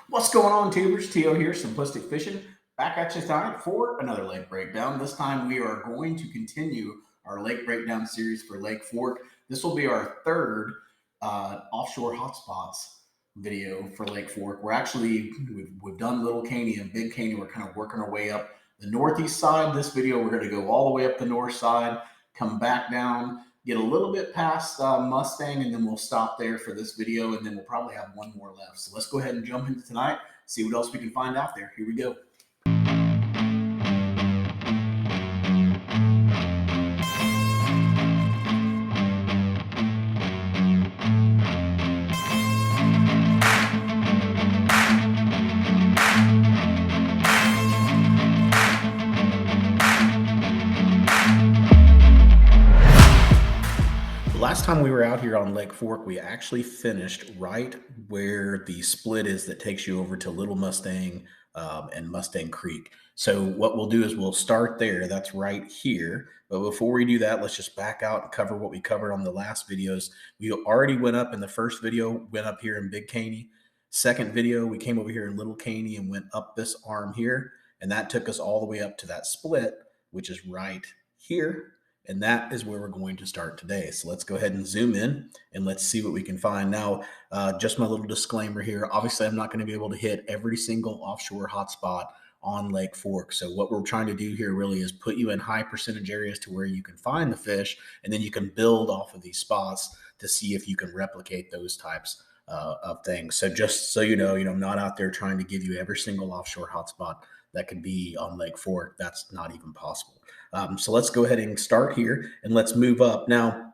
What's going on, tubers? Tio here, Simplistic Fishing, back at you tonight for another lake breakdown. This time we are going to continue our lake breakdown series for Lake Fork. This will be our third offshore hotspots video for Lake Fork. We've done Little Caney and Big Caney. We're kind of working our way up the northeast side. This video we're going to go all the way up the north side, come back down, get a little bit past Mustang, and then we'll stop there for this video, and then we'll probably have one more left. So let's go ahead and jump into tonight, see what else we can find out there. Here we go. Last time we were out here on Lake Fork, we actually finished right where the split is that takes you over to Little Mustang and Mustang Creek. So what we'll do is we'll start there. That's right here. But before we do that, let's just back out and cover what we covered on the last videos. We already went up in the first video, went up here in Big Caney. Second video, we came over here in Little Caney and went up this arm here. And that took us all the way up to that split, which is right here. And that is where we're going to start today. So let's go ahead and zoom in and let's see what we can find. Now, just my little disclaimer here. Obviously, I'm not going to be able to hit every single offshore hotspot on Lake Fork. So what we're trying to do here really is put you in high percentage areas to where you can find the fish, and then you can build off of these spots to see if you can replicate those types of things. So just so you know, I'm not out there trying to give you every single offshore hotspot that could be on Lake Fork. That's not even possible. So let's go ahead and start here and let's move up. Now,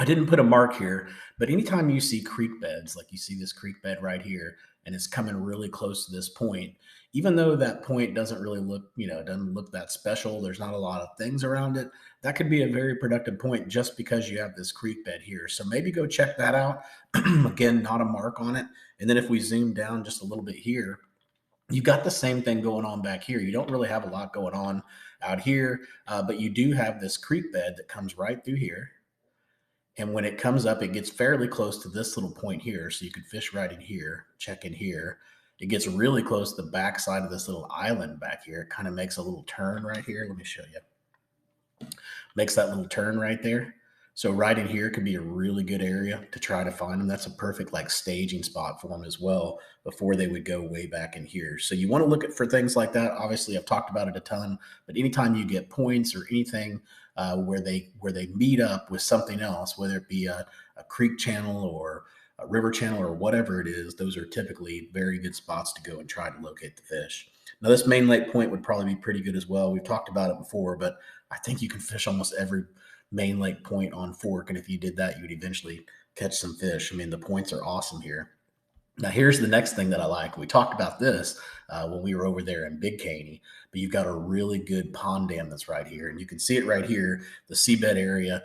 I didn't put a mark here, but anytime you see creek beds, like you see this creek bed right here, and it's coming really close to this point, even though that point doesn't really look, doesn't look that special, there's not a lot of things around it, that could be a very productive point just because you have this creek bed here. So maybe go check that out. Again, not a mark on it. And then if we zoom down just a little bit here, you got the same thing going on back here. You don't really have a lot going on out here, but you do have this creek bed that comes right through here. And when it comes up, it gets fairly close to this little point here. So you could fish right in here, check in here. It gets really close to the back side of this little island back here. It kind of makes a little turn right here. Let me show you. Makes that little turn right there. So right in here could be a really good area to try to find them. That's a perfect like staging spot for them as well before they would go way back in here. So you want to look for things like that. Obviously, I've talked about it a ton, but anytime you get points or anything where they meet up with something else, whether it be a creek channel or a river channel or whatever it is, those are typically very good spots to go and try to locate the fish. Now, this main lake point would probably be pretty good as well. We've talked about it before, but I think you can fish almost every main lake point on Fork, and if you did that, you would eventually catch some fish. I mean, the points are awesome here. Now, here's the next thing that I like. We talked about this when we were over there in Big Caney, but you've got a really good pond dam that's right here, and you can see it right here. The seabed area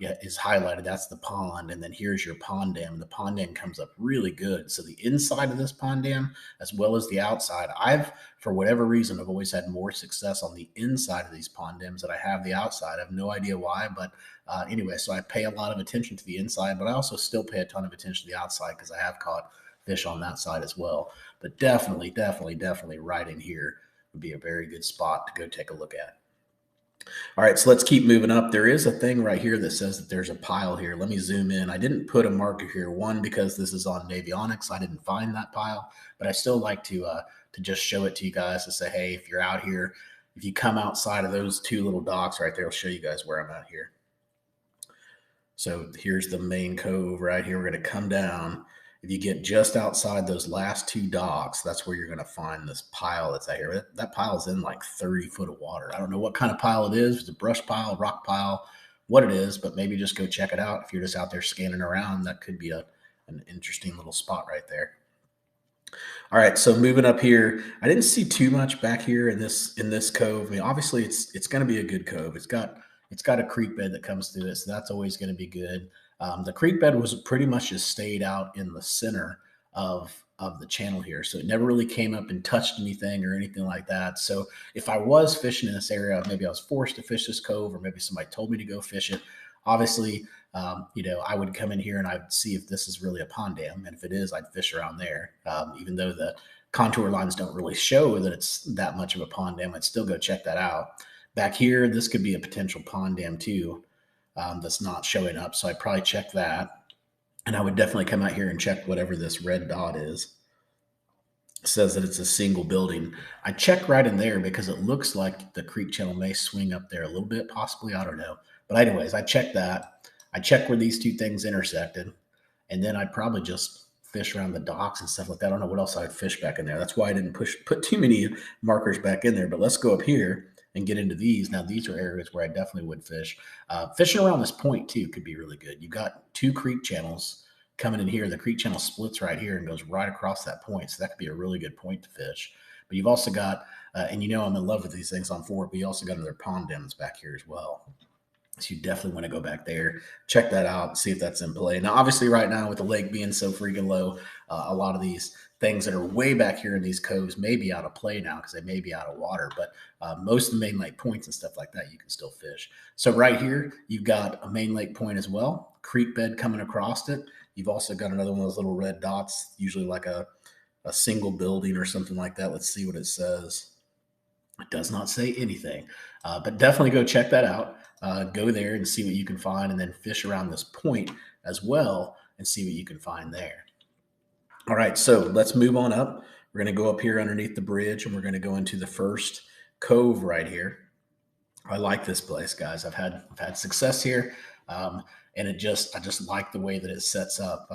is highlighted. That's the pond, and then here's your pond dam. And the pond dam comes up really good. So the inside of this pond dam, as well as the outside, for whatever reason, I've always had more success on the inside of these pond dams than I have the outside. I have no idea why, but anyway, so I pay a lot of attention to the inside, but I also still pay a ton of attention to the outside because I have caught fish on that side as well. But definitely right in here would be a very good spot to go take a look at. All right, so let's keep moving up. There is a thing right here that says that there's a pile here. Let me zoom in. I didn't put a marker here. One, because this is on Navionics, I didn't find that pile, but I still like to just show it to you guys to say, hey, if you're out here, if you come outside of those two little docks right there, I'll show you guys where I'm at here. So here's the main cove right here. We're going to come down. If you get just outside those last two docks, that's where you're going to find this pile that's out here. That pile is in like 30 foot of water. I don't know what kind of pile it is. If it's a brush pile, rock pile, what it is, but maybe just go check it out. If you're just out there scanning around, that could be an interesting little spot right there. All right, so moving up here, I didn't see too much back here in this cove. I mean, obviously it's going to be a good cove. It's got a creek bed that comes through it, so that's always going to be good. The creek bed was pretty much just stayed out in the center of the channel here, so it never really came up and touched anything or anything like that. So if I was fishing in this area, maybe I was forced to fish this cove, or maybe somebody told me to go fish it, Obviously, I would come in here and I'd see if this is really a pond dam. And if it is, I'd fish around there. Even though the contour lines don't really show that it's that much of a pond dam, I'd still go check that out. Back here, this could be a potential pond dam too, that's not showing up. So I'd probably check that. And I would definitely come out here and check whatever this red dot is. It says that it's a single building. I check right in there because it looks like the creek channel may swing up there a little bit, possibly. I don't know. But anyways, I check that. I check where these two things intersected, and then I'd probably just fish around the docks and stuff like that. I don't know what else I'd fish back in there. That's why I didn't put too many markers back in there. But let's go up here and get into these. Now, these are areas where I definitely would fish. Fishing around this point too could be really good. You've got two creek channels coming in here. The creek channel splits right here and goes right across that point. So that could be a really good point to fish. But you've also got, and I'm in love with these things on Fort, but you also got another pond dams back here as well. So you definitely want to go back there, check that out, see if that's in play. Now, obviously, right now with the lake being so freaking low, a lot of these things that are way back here in these coves may be out of play now because they may be out of water. But most of the main lake points and stuff like that, you can still fish. So right here, you've got a main lake point as well, creek bed coming across it. You've also got another one of those little red dots, usually like a single building or something like that. Let's see what it says. It does not say anything, but definitely go check that out. Go there and see what you can find, and then fish around this point as well and see what you can find there. All right, so let's move on up. We're going to go up here underneath the bridge, and we're going to go into the first cove right here. I like this place, guys. I've had success here, and I just like the way that it sets up.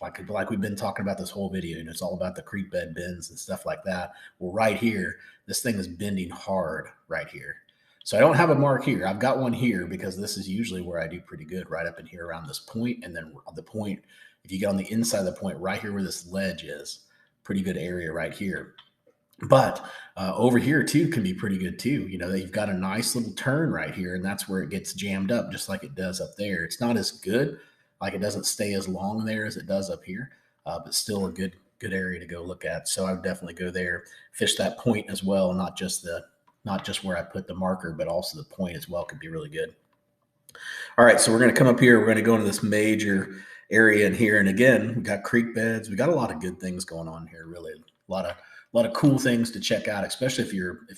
Like we've been talking about this whole video, it's all about the creek bed bends and stuff like that. Well, right here, this thing is bending hard right here. So I don't have a mark here. I've got one here because this is usually where I do pretty good, right up in here around this point, and then on the point, if you get on the inside of the point, right here where this ledge is, pretty good area right here. But over here too can be pretty good too. You've got a nice little turn right here, and that's where it gets jammed up, just like it does up there. It's not as good, like it doesn't stay as long there as it does up here, but still a good area to go look at. So I would definitely go there, fish that point as well, not just where I put the marker, but also the point as well could be really good. All right, so we're going to come up here. We're going to go into this major area in here, and again, we got creek beds. We got a lot of good things going on here. Really, a lot of cool things to check out, especially if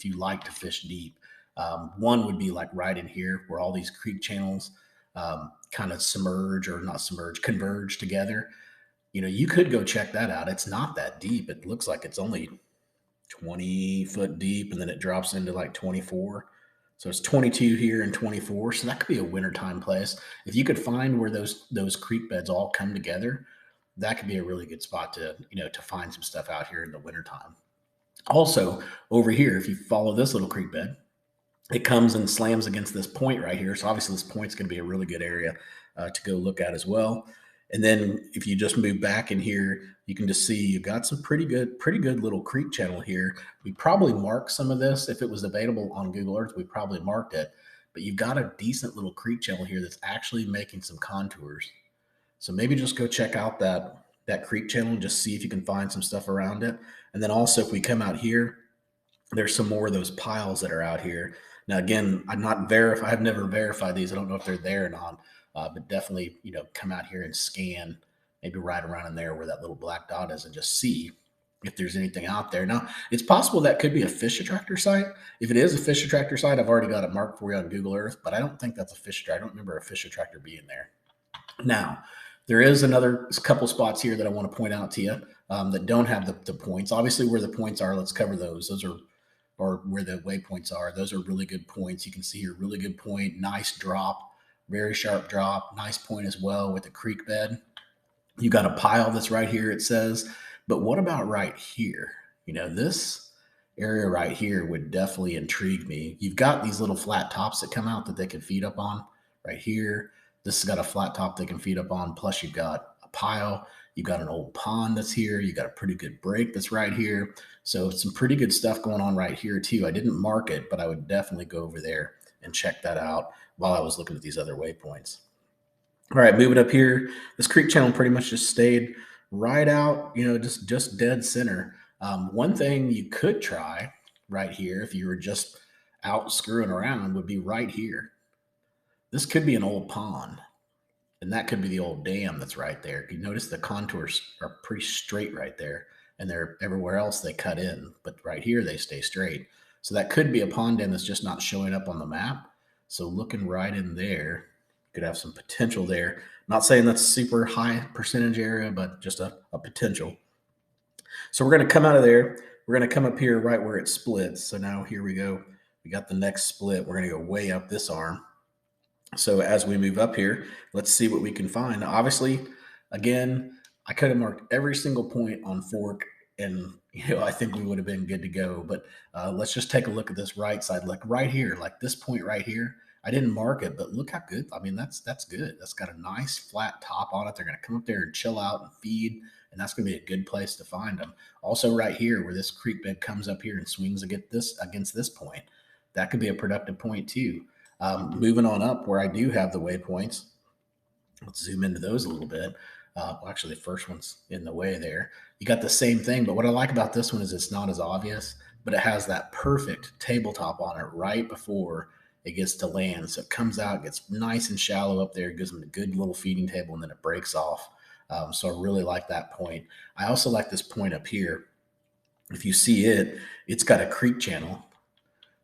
you like to fish deep. One would be like right in here where all these creek channels kind of converge together. You could go check that out. It's not that deep. It looks like it's only 20 foot deep, and then it drops into like 24. So it's 22 here and 24. So that could be a wintertime place. If you could find where those creek beds all come together, that could be a really good spot to find some stuff out here in the wintertime. Also, over here, if you follow this little creek bed, it comes and slams against this point right here. So obviously this point's going to be a really good area to go look at as well. And then if you just move back in here, you can just see you've got some pretty good little creek channel here. We probably marked some of this. If it was available on Google Earth, we probably marked it. But you've got a decent little creek channel here that's actually making some contours. So maybe just go check out that creek channel and just see if you can find some stuff around it. And then also if we come out here, there's some more of those piles that are out here. Now, again, I've never verified these. I don't know if they're there or not, but definitely, come out here and scan maybe right around in there where that little black dot is and just see if there's anything out there. Now, it's possible that could be a fish attractor site. If it is a fish attractor site, I've already got it marked for you on Google Earth, but I don't think that's a fish attractor. I don't remember a fish attractor being there. Now, there is another couple spots here that I want to point out to you that don't have the points. Obviously, where the points are, let's cover those. Or where the waypoints are. Those are really good points. You can see here, really good point, nice drop, very sharp drop, nice point as well with the creek bed. You got a pile that's right here, it says. But what about right here? This area right here would definitely intrigue me. You've got these little flat tops that come out that they can feed up on right here. This has got a flat top they can feed up on. Plus you've got a pile. You've got an old pond that's here. You got a pretty good break that's right here. So some pretty good stuff going on right here too. I didn't mark it, but I would definitely go over there and check that out while I was looking at these other waypoints. All right, moving up here, this creek channel pretty much just stayed right out, just dead center. One thing you could try right here if you were just out screwing around would be right here. This could be an old pond, and that could be the old dam that's right there. You notice the contours are pretty straight right there, and they're everywhere else they cut in, but right here they stay straight. So that could be a pond dam that's just not showing up on the map. So looking right in there, could have some potential there. Not saying that's super high percentage area, but just a potential. So we're going to come out of there. We're going to come up here right where it splits. So now here we go. We got the next split. We're going to go way up this arm. So as we move up here, let's see what we can find. Obviously, again, I could have marked every single point on fork, and I think we would have been good to go. But let's just take a look at this right side, like right here, like this point right here. I didn't mark it, but look how good. I mean, that's good. That's got a nice flat top on it. They're going to come up there and chill out and feed, and that's going to be a good place to find them. Also, right here where this creek bed comes up here and swings against this point, that could be a productive point too. Moving on up where I do have the waypoints, let's zoom into those a little bit. Well, actually, the first one's in the way there. You got the same thing, but what I like about this one is it's not as obvious, but it has that perfect tabletop on it right before it gets to land. So it comes out, gets nice and shallow up there, gives them a good little feeding table, and then it breaks off. So I really like that point. I also like this point up here. If you see it, it's got a creek channel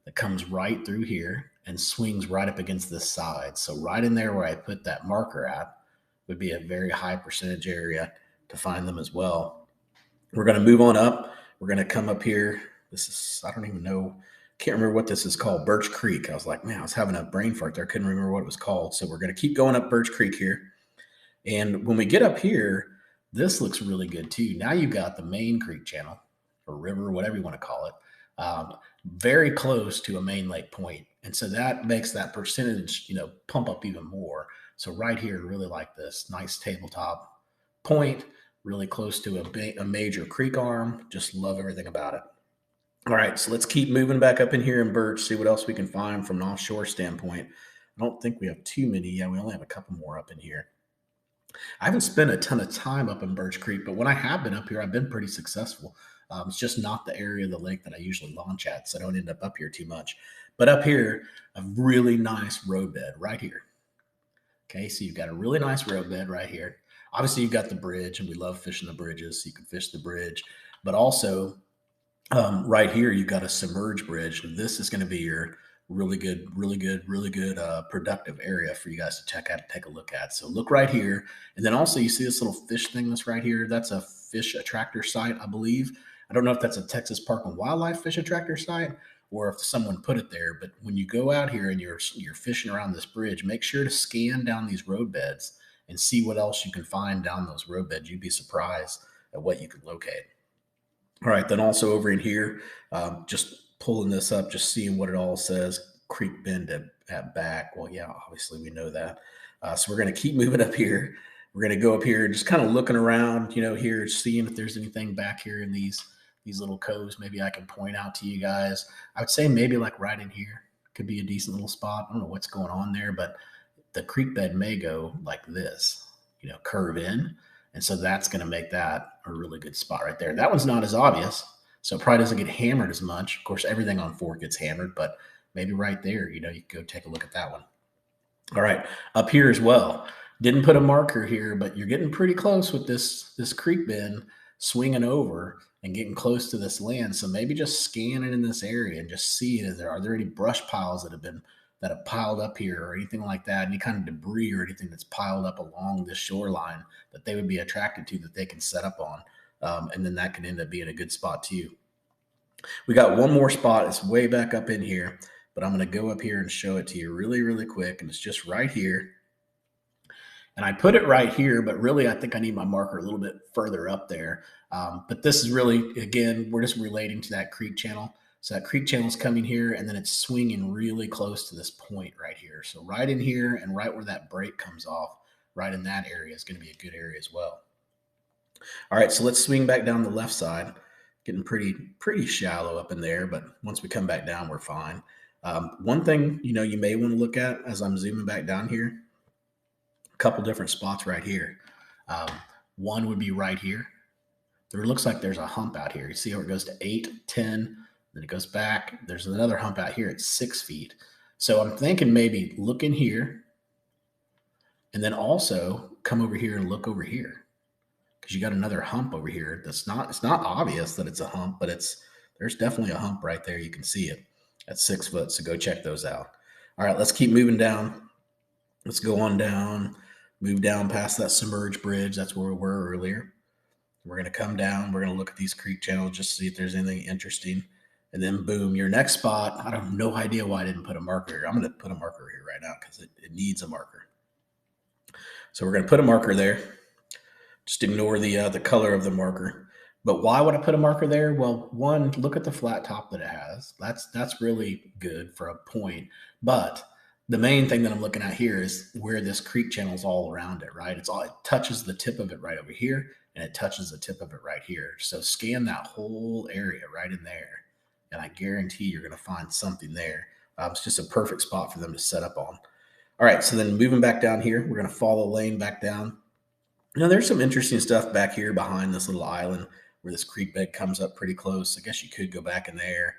that comes right through here and swings right up against this side. So right in there where I put that marker at would be a very high percentage area to find them as well. We're going to move on up. We're going to come up here. This is, I don't even know, can't remember what this is called, Birch Creek. I was like, man, I was having a brain fart there. I couldn't remember what it was called. So we're going to keep going up Birch Creek here. And when we get up here, this looks really good too. Now you've got the main creek channel or river, whatever you want to call it, very close to a main lake point. And so that makes that percentage, pump up even more. So right here, really like this nice tabletop point, really close to a major creek arm. Just love everything about it. All right, so let's keep moving back up in here in Birch, see what else we can find from an offshore standpoint. I don't think we have too many. Yeah, we only have a couple more up in here. I haven't spent a ton of time up in Birch Creek, but when I have been up here, I've been pretty successful. It's just not the area of the lake that I usually launch at, so I don't end up here too much. But up here, a really nice roadbed right here. Okay, so you've got a really nice roadbed right here. Obviously, you've got the bridge, and we love fishing the bridges, so you can fish the bridge. But also, right here, you've got a submerged bridge. This is going to be your really good productive area for you guys to check out and take a look at. So look right here. And then also you see this little fish thing that's right here. That's a fish attractor site, I believe. I don't know if that's a Texas Park and Wildlife fish attractor site or if someone put it there. But when you go out here and you're fishing around this bridge, make sure to scan down these road beds and see what else you can find down those road beds. You'd be surprised at what you can locate. All right, then also over in here, just pulling this up, just seeing what it all says. Creek bend at back. Well, yeah, obviously we know that. So we're going to keep moving up here. We're going to go up here, just kind of looking around, here, seeing if there's anything back here in these little coves. Maybe I can point out to you guys. I would say maybe like right in here could be a decent little spot. I don't know what's going on there, but the creek bed may go like this, curve in. And so that's going to make that a really good spot right there. That one's not as obvious, so it probably doesn't get hammered as much. Of course, everything on fork gets hammered, but maybe right there, you can go take a look at that one. All right, up here as well. Didn't put a marker here, but you're getting pretty close with this creek bend swinging over and getting close to this land. So maybe just scan it in this area and just see are there any brush piles that have piled up here or anything like that, any kind of debris or anything that's piled up along this shoreline that they would be attracted to that they can set up on. And then that can end up being a good spot too. We got one more spot. It's way back up in here, but I'm going to go up here and show it to you really quick. And it's just right here. And I put it right here, but really I think I need my marker a little bit further up there. But this is really, again, we're just relating to that creek channel. So that creek channel is coming here, and then it's swinging really close to this point right here. So right in here and right where that break comes off, right in that area is going to be a good area as well. All right, so let's swing back down the left side. Getting pretty shallow up in there, but once we come back down, we're fine. One thing, you may want to look at as I'm zooming back down here, a couple different spots right here. One would be right here. There looks like there's a hump out here. You see how it goes to 8, 10, then it goes back. There's another hump out here at 6 feet. So I'm thinking maybe look in here And then also come over here and look over here because you got another hump over here. It's not obvious that it's a hump, but there's definitely a hump right there. You can see it at 6 foot. So go check those out. All right, let's keep moving down. Let's go on down, move down past that submerged bridge. That's where we were earlier. We're going to come down. We're going to look at these creek channels just to see if there's anything interesting. And then boom, your next spot. I have no idea why I didn't put a marker here. I'm going to put a marker here right now because it needs a marker. So we're going to put a marker there. Just ignore the color of the marker. But why would I put a marker there? Well, one, look at the flat top that it has. That's really good for a point. But the main thing that I'm looking at here is where this creek channel is all around it, right? It touches the tip of it right over here, and it touches the tip of it right here. So scan that whole area right in there, and I guarantee you're going to find something there. It's just a perfect spot for them to set up on. All right, so then moving back down here, we're going to follow the lane back down. There's some interesting stuff back here behind this little island where this creek bed comes up pretty close. I guess you could go back in there,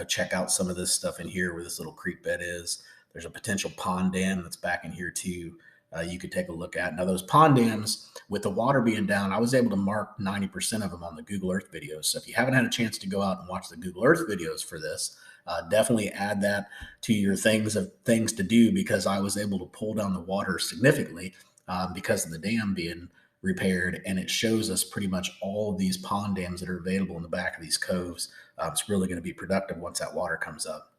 check out some of this stuff in here where this little creek bed is. There's a potential pond dam that's back in here too. You could take a look at. Now, those pond dams, with the water being down, I was able to mark 90% of them on the Google Earth videos. So if you haven't had a chance to go out and watch the Google Earth videos for this, definitely add that to your things to do, because I was able to pull down the water significantly because of the dam being repaired, and it shows us pretty much all of these pond dams that are available in the back of these coves. It's really going to be productive once that water comes up.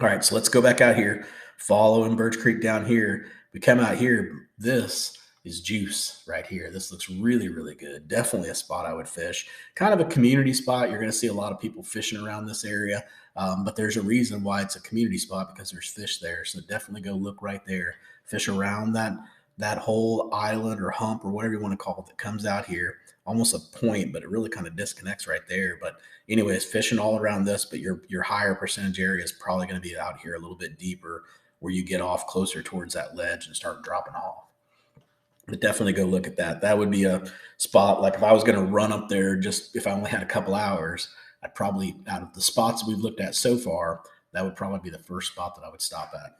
All right, so let's go back out here, following Birch Creek down here. We come out here. This is juice right here. This looks really, really good. Definitely a spot I would fish. Kind of a community spot. You're going to see a lot of people fishing around this area, but there's a reason why it's a community spot, because there's fish there. So definitely go look right there. Fish around that whole island or hump or whatever you want to call it that comes out here. Almost a point, but it really kind of disconnects right there. But anyways, fishing all around this, but your higher percentage area is probably going to be out here a little bit deeper, where you get off closer towards that ledge and start dropping off. But definitely go look at that. That would be a spot, like if I was going to run up there, just if I only had a couple hours, I'd probably, out of the spots we've looked at so far, that would probably be the first spot that I would stop at.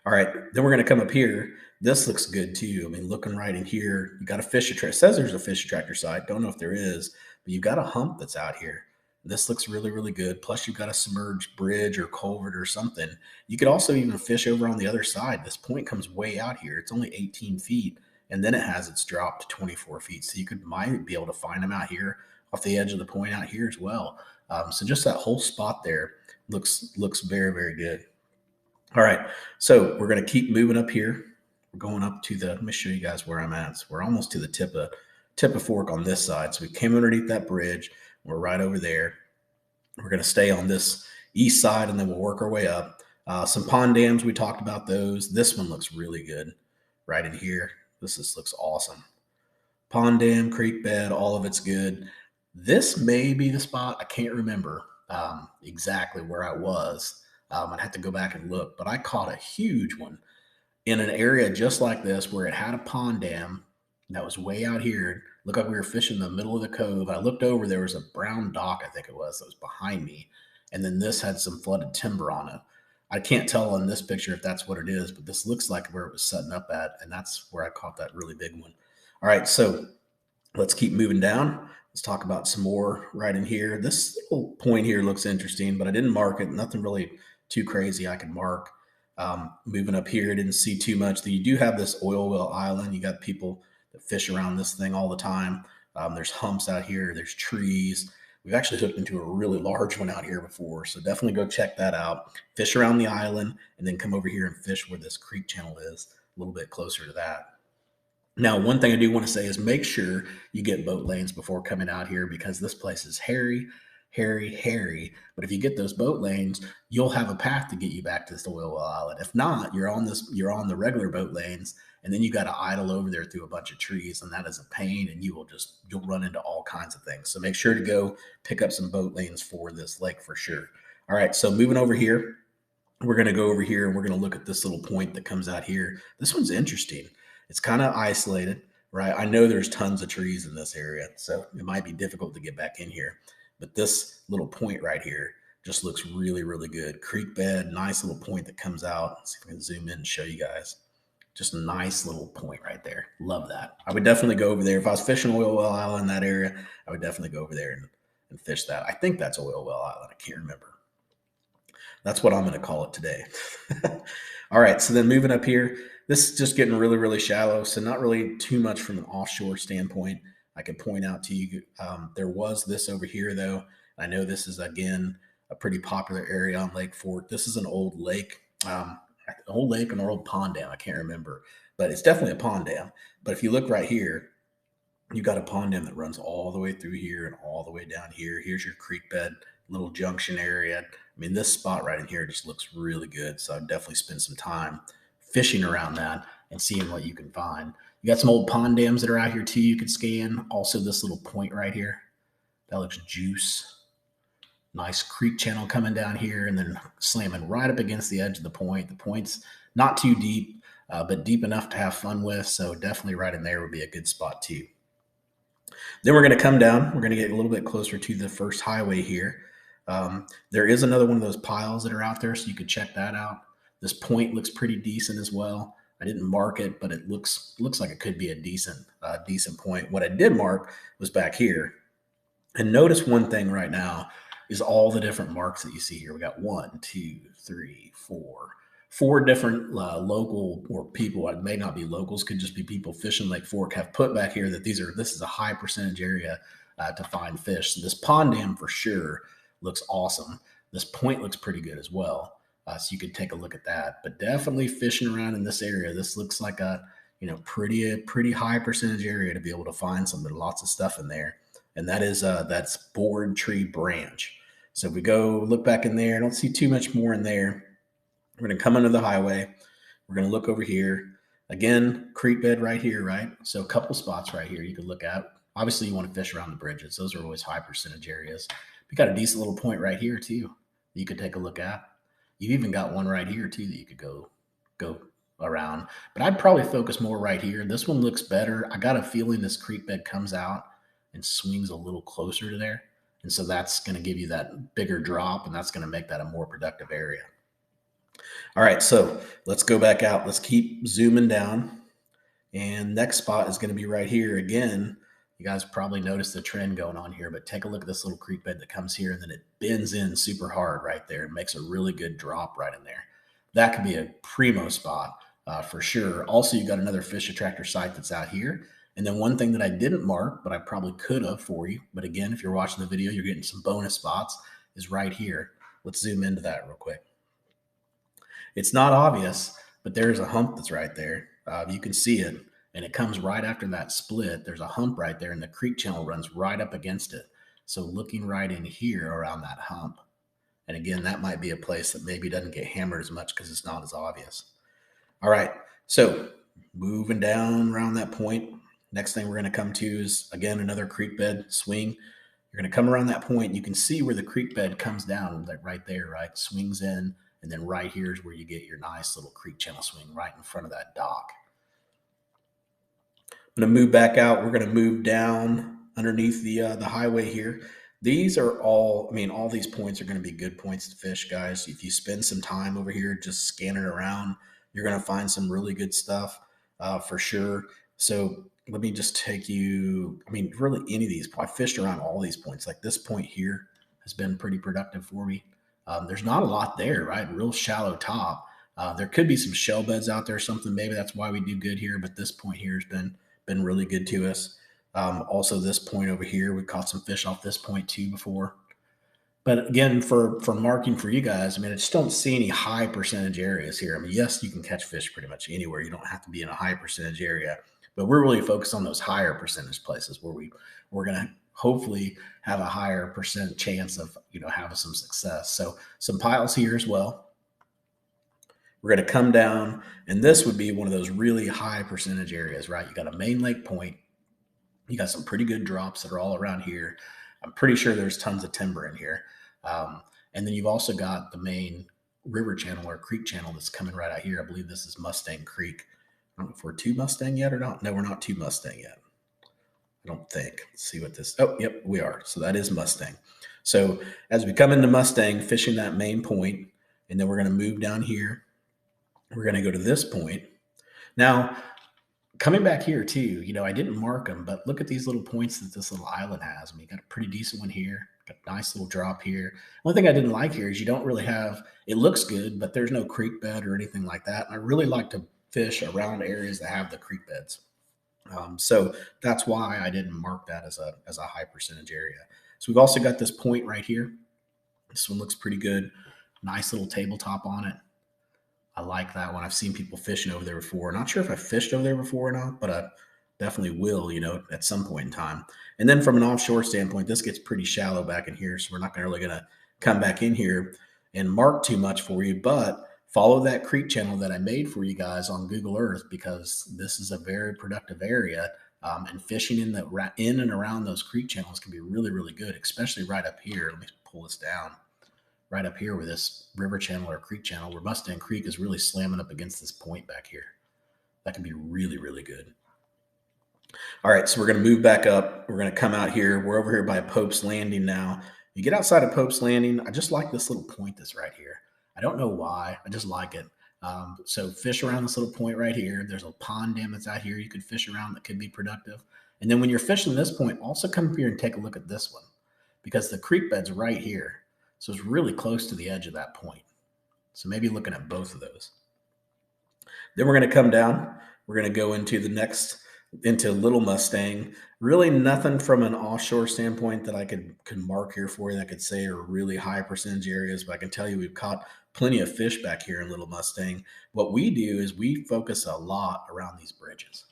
All right, then we're going to come up here. This looks good too. I mean, looking right in here, you got a fish attractor. It says there's a fish attractor site. Don't know if there is, but you've got a hump that's out here. This looks really, really good. Plus, you've got a submerged bridge or culvert or something. You could also even fish over on the other side. This point comes way out here. It's only 18 feet, and then it has its drop to 24 feet. So you might be able to find them out here off the edge of the point out here as well. So just that whole spot there looks very, very good. All right, so we're going to keep moving up here. We're going up to let me show you guys where I'm at. So we're almost to the tip of fork on this side. So we came underneath that bridge. We're right over there. We're going to stay on this east side, and then we'll work our way up. Some pond dams, we talked about those. This one looks really good right in here. This looks awesome. Pond dam, creek bed, all of it's good. This may be the spot. I can't remember exactly where I was. I'd have to go back and look, but I caught a huge one in an area just like this where it had a pond dam that was way out here. Looked like we were fishing in the middle of the cove. I looked over, there was a brown dock, I think it was, that was behind me. And then this had some flooded timber on it. I can't tell in this picture if that's what it is, but this looks like where it was setting up at, and that's where I caught that really big one. All right, so let's keep moving down. Let's talk about some more right in here. This little point here looks interesting, but I didn't mark it. Nothing really too crazy I could mark. Moving up here, didn't see too much. You do have this oil well island. You got people that fish around this thing all the time. There's humps out here. There's trees. We've actually hooked into a really large one out here before, so definitely go check that out. Fish around the island, and then come over here and fish where this creek channel is, a little bit closer to that. Now, one thing I do want to say is make sure you get boat lanes before coming out here, because this place is hairy. But if you get those boat lanes, you'll have a path to get you back to this oil well island. If not, you're on the regular boat lanes, and then you got to idle over there through a bunch of trees, and that is a pain, and you'll run into all kinds of things. So make sure to go pick up some boat lanes for this lake for sure. All right, so moving over here, we're going to go over here and we're going to look at this little point that comes out here. This one's interesting. It's kind of isolated, right? I know there's tons of trees in this area, so it might be difficult to get back in here. But this little point right here just looks really, really good. Creek bed, nice little point that comes out. Let's see if I can zoom in and show you guys. Just a nice little point right there. Love that. I would definitely go over there. If I was fishing Oil Well Island in that area, I would definitely go over there and fish that. I think that's Oil Well Island. I can't remember. That's what I'm going to call it today. All right. So then moving up here, this is just getting really, really shallow. So not really too much from an offshore standpoint. I could point out to you, there was this over here though. I know this is again a pretty popular area on Lake Fork. This is an old lake, old lake and old pond dam. I can't remember, but it's definitely a pond dam. But if you look right here, you got a pond dam that runs all the way through here and all the way down here. Here's your creek bed, little junction area. I mean, this spot right in here just looks really good. So I'd definitely spend some time fishing around that and seeing what you can find. You got some old pond dams that are out here too you could scan. Also, this little point right here, that looks juice. Nice creek channel coming down here and then slamming right up against the edge of the point. The point's not too deep, but deep enough to have fun with. So definitely right in there would be a good spot too. Then we're going to come down. We're going to get a little bit closer to the first highway here. There is another one of those piles that are out there, so you could check that out. This point looks pretty decent as well. I didn't mark it, but it looks like it could be a decent point. What I did mark was back here. And notice one thing right now is all the different marks that you see here. We got 1, 2, 3, 4 different local or people. It may not be locals, could just be people fishing Lake Fork have put back here that this is a high percentage area to find fish. So this pond dam for sure looks awesome. This point looks pretty good as well. So you could take a look at that, but definitely fishing around in this area. This looks like a pretty high percentage area to be able to find lots of stuff in there. And that is that's Board Tree Branch. So if we go look back in there, I don't see too much more in there. We're going to come under the highway. We're going to look over here. Again, creek bed right here, right? So a couple spots right here you can look at. Obviously, you want to fish around the bridges. Those are always high percentage areas. We got a decent little point right here, too, that you could take a look at. You've even got one right here, too, that you could go around. But I'd probably focus more right here. This one looks better. I got a feeling this creek bed comes out and swings a little closer to there. And so that's going to give you that bigger drop, and that's going to make that a more productive area. All right, so let's go back out. Let's keep zooming down. And next spot is going to be right here. Again, you guys probably noticed the trend going on here, but take a look at this little creek bed that comes here, and then it bends in super hard right there. It makes a really good drop right in there. That could be a primo spot for sure. Also, you got another fish attractor site that's out here. And then one thing that I didn't mark, but I probably could have for you, but again, if you're watching the video, you're getting some bonus spots, is right here. Let's zoom into that real quick. It's not obvious, but there's a hump that's right there. You can see it, and it comes right after that split. There's a hump right there, and the creek channel runs right up against it. So looking right in here around that hump. And again, that might be a place that maybe doesn't get hammered as much because it's not as obvious. All right, so moving down around that point. Next thing we're going to come to is, again, another creek bed swing. You're going to come around that point. You can see where the creek bed comes down, like right there, right? Swings in. And then right here is where you get your nice little creek channel swing right in front of that dock. I'm going to move back out. We're going to move down underneath the highway here. These are all these points are going to be good points to fish, guys. If you spend some time over here just scanning around, you're going to find some really good stuff for sure. So let me just take you, really any of these. I fished around all these points. Like this point here has been pretty productive for me. There's not a lot there, right? Real shallow top. There could be some shell beds out there or something. Maybe that's why we do good here. But this point here has been really good to us. Also, this point over here, we caught some fish off this point too before. But again, for marking for you guys, I just don't see any high percentage areas here. Yes, you can catch fish pretty much anywhere. You don't have to be in a high percentage area. But we're really focused on those higher percentage places where we're going to hopefully have a higher percent chance of, having some success. So some piles here as well. We're going to come down, and this would be one of those really high percentage areas, right? You got a main lake point. You got some pretty good drops that are all around here. I'm pretty sure there's tons of timber in here. And then you've also got the main river channel or creek channel that's coming right out here. I believe this is Mustang Creek. I don't know if we're to Mustang yet or not. No, we're not to Mustang yet. I don't think. Let's see what this. Oh, yep, we are. So that is Mustang. So as we come into Mustang, fishing that main point, and then we're going to move down here. We're going to go to this point. Now, coming back here too, I didn't mark them, but look at these little points that this little island has. I mean, you got a pretty decent one here, got a nice little drop here. One thing I didn't like here is you don't really have, it looks good, but there's no creek bed or anything like that. And I really like to fish around areas that have the creek beds. So that's why I didn't mark that as a high percentage area. So we've also got this point right here. This one looks pretty good. Nice little tabletop on it. I like that one. I've seen people fishing over there before. Not sure if I fished over there before or not, but I definitely will, at some point in time. And then from an offshore standpoint, this gets pretty shallow back in here, so we're not really going to come back in here and mark too much for you. But follow that creek channel that I made for you guys on Google Earth, because this is a very productive area. And fishing in and around those creek channels can be really, really good, especially right up here. Let me pull this down. Right up here with this river channel or creek channel, where Mustang Creek is really slamming up against this point back here. That can be really, really good. All right, so we're going to move back up. We're going to come out here. We're over here by Pope's Landing now. You get outside of Pope's Landing. I just like this little point that's right here. I don't know why. I just like it. So fish around this little point right here. There's a pond dam that's out here you could fish around that could be productive. And then when you're fishing this point, also come up here and take a look at this one, because the creek bed's right here. So it's really close to the edge of that point. So maybe looking at both of those. Then we're going to come down. We're going to go into Little Mustang. Really nothing from an offshore standpoint that I could mark here for you that I could say are really high percentage areas, but I can tell you we've caught plenty of fish back here in Little Mustang. What we do is we focus a lot around these bridges.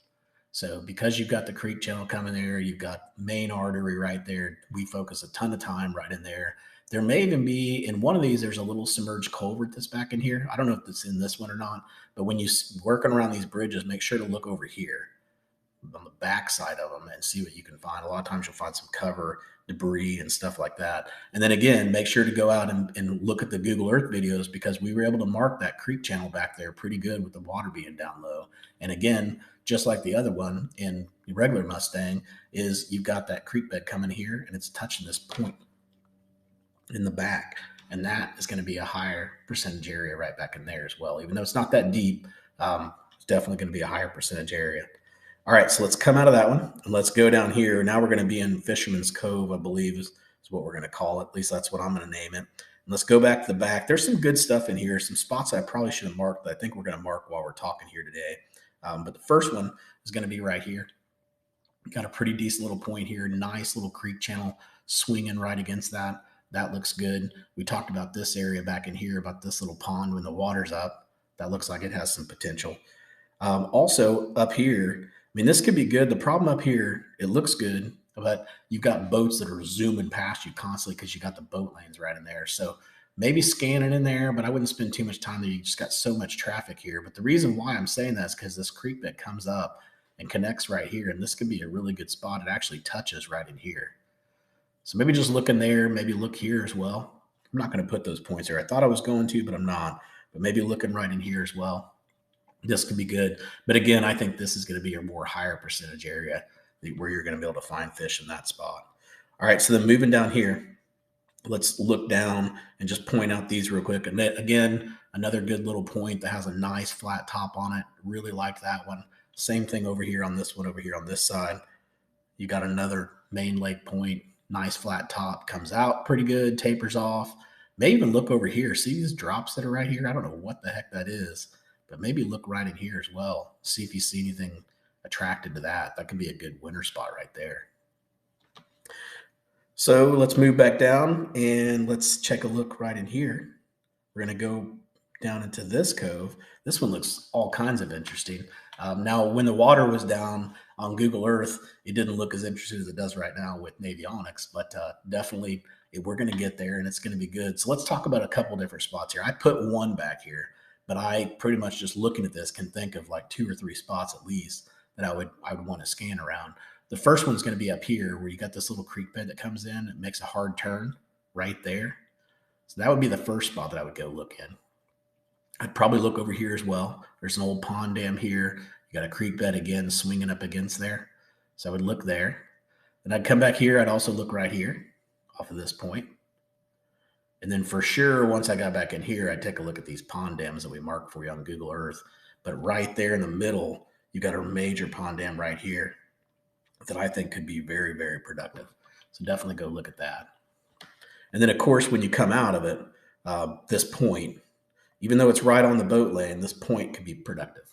So because you've got the creek channel coming there, you've got main artery right there, we focus a ton of time right in there. There may even be, in one of these, there's a little submerged culvert that's back in here. I don't know if it's in this one or not, but when you're working around these bridges, make sure to look over here on the back side of them and see what you can find. A lot of times you'll find some cover, debris, and stuff like that. And then again, make sure to go out and look at the Google Earth videos, because we were able to mark that creek channel back there pretty good with the water being down low. And again, just like the other one in the regular Mustang, is you've got that creek bed coming here and it's touching this point in the back, and that is going to be a higher percentage area right back in there as well. Even though it's not that deep, it's definitely going to be a higher percentage area. All right, so let's come out of that one and let's go down here. Now we're going to be in Fisherman's Cove, I believe is what we're going to call it. At least that's what I'm going to name it. And let's go back to the back. There's some good stuff in here, some spots I probably should have marked that I think we're going to mark while we're talking here today. But the first one is going to be right here. Got a pretty decent little point here. Nice little creek channel swinging right against that. That looks good. We talked about this area back in here, about this little pond when the water's up. That looks like it has some potential. Also up here, I mean, this could be good. The problem up here, it looks good, but you've got boats that are zooming past you constantly because you got the boat lanes right in there. So maybe scan it in there, but I wouldn't spend too much time there. You just got so much traffic here. But the reason why I'm saying that is because this creek bed comes up and connects right here, and this could be a really good spot. It actually touches right in here. So maybe just look in there, maybe look here as well. I'm not going to put those points there. I thought I was going to, but I'm not. But maybe looking right in here as well. This could be good. But again, I think this is going to be a more higher percentage area where you're going to be able to find fish in that spot. All right, so then moving down here, let's look down and just point out these real quick. And then, again, another good little point that has a nice flat top on it. Really like that one. Same thing over here on this one, over here on this side. You got another main lake point. Nice flat top, comes out pretty good, tapers off. May even look over here. See these drops that are right here? I don't know what the heck that is, but maybe look right in here as well. See if you see anything attracted to that. That could be a good winter spot right there. So let's move back down and let's check a look right in here. We're going to go down into this cove. This one looks all kinds of interesting. Now, when the water was down on Google Earth, it didn't look as interesting as it does right now with Navionics, but definitely we're going to get there and it's going to be good. So let's talk about a couple different spots here. I put one back here, but I pretty much just looking at this can think of like 2 or 3 spots at least that I would want to scan around. The first one's going to be up here where you got this little creek bed that comes in. It makes a hard turn right there. So that would be the first spot that I would go look in. I'd probably look over here as well. There's an old pond dam here. You got a creek bed again swinging up against there. So I would look there. Then I'd come back here. I'd also look right here off of this point. And then for sure, once I got back in here, I'd take a look at these pond dams that we marked for you on Google Earth. But right there in the middle, you got a major pond dam right here that I think could be very, very productive. So definitely go look at that. And then, of course, when you come out of it, this point, even though it's right on the boat lane, this point could be productive.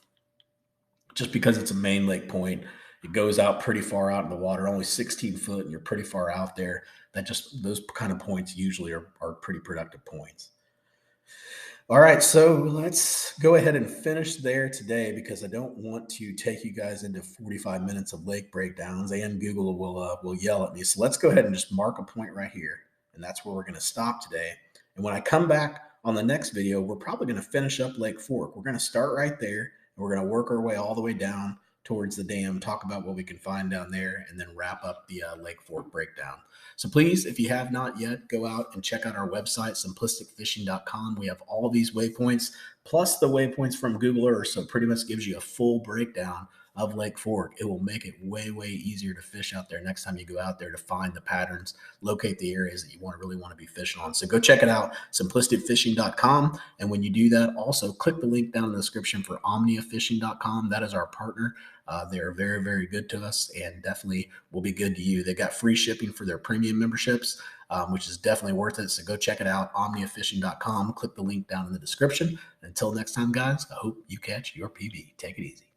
Just because it's a main lake point, it goes out pretty far out in the water, only 16 foot, and you're pretty far out there. That just those kind of points usually are pretty productive points. All right, so let's go ahead and finish there today because I don't want to take you guys into 45 minutes of lake breakdowns, and Google will yell at me. So let's go ahead and just mark a point right here, and that's where we're going to stop today. And when I come back on the next video, we're probably going to finish up Lake Fork. We're going to start right there, and we're going to work our way all the way down towards the dam, talk about what we can find down there, and then wrap up the Lake Fork breakdown. So please, if you have not yet, go out and check out our website, simplisticfishing.com. We have all of these waypoints, plus the waypoints from Google Earth, so it pretty much gives you a full breakdown of Lake Fork. It will make it way, way easier to fish out there next time you go out there to find the patterns, locate the areas that you really want to be fishing on. So go check it out, simplisticfishing.com. And when you do that, also click the link down in the description for omniafishing.com. That is our partner. They are very, very good to us and definitely will be good to you. They got free shipping for their premium memberships, which is definitely worth it. So go check it out, omniafishing.com. Click the link down in the description. Until next time, guys, I hope you catch your PB. Take it easy.